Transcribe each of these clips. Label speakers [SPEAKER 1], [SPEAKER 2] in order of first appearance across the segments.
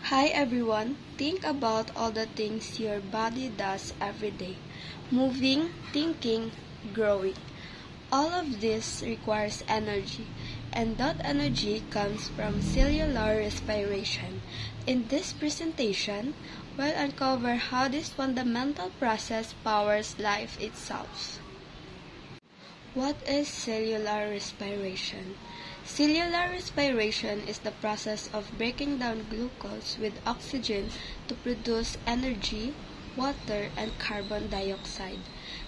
[SPEAKER 1] Hi everyone, think about all the things your body does every day. Moving, thinking, growing. All of this requires energy, and that energy comes from cellular respiration. In this presentation, we'll uncover how this fundamental process powers life itself. What is cellular respiration? Cellular respiration is the process of breaking down glucose with oxygen to produce energy, water, and carbon dioxide.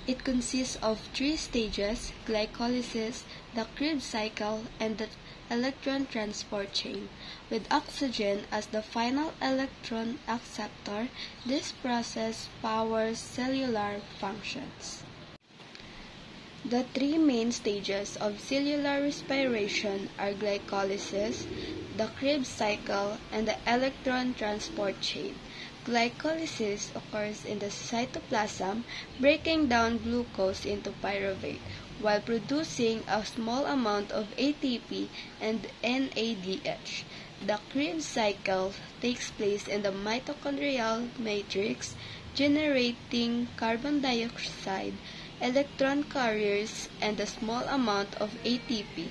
[SPEAKER 1] It consists of three stages: glycolysis, the Krebs cycle, and the electron transport chain. With oxygen as the final electron acceptor, this process powers cellular functions. The three main stages of cellular respiration are glycolysis, the Krebs cycle, and the electron transport chain. Glycolysis occurs in the cytoplasm, breaking down glucose into pyruvate, while producing a small amount of ATP and NADH. The Krebs cycle takes place in the mitochondrial matrix, generating carbon dioxide, electron carriers, and a small amount of ATP.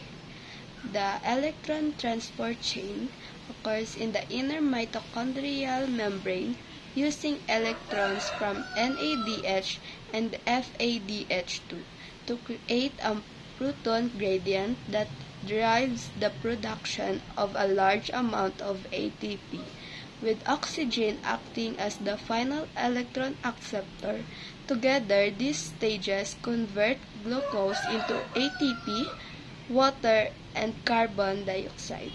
[SPEAKER 1] The electron transport chain occurs in the inner mitochondrial membrane, using electrons from NADH and FADH2 to create a proton gradient that drives the production of a large amount of ATP. With oxygen acting as the final electron acceptor, together these stages convert glucose into ATP, water, and carbon dioxide.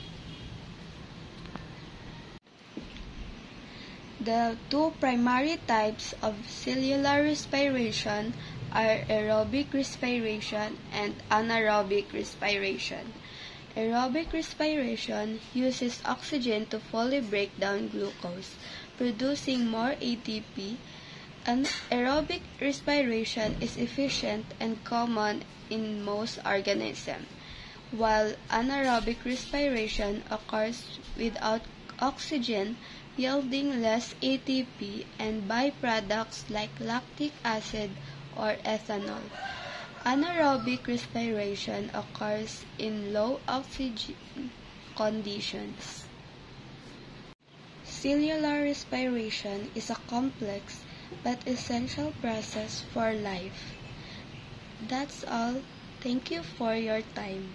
[SPEAKER 1] The two primary types of cellular respiration are aerobic respiration and anaerobic respiration. Aerobic respiration uses oxygen to fully break down glucose, producing more ATP. Anaerobic respiration is efficient and common in most organisms, while anaerobic respiration occurs without oxygen, yielding less ATP and byproducts like lactic acid or ethanol. Anaerobic respiration occurs in low oxygen conditions. Cellular respiration is a complex but essential process for life. That's all. Thank you for your time.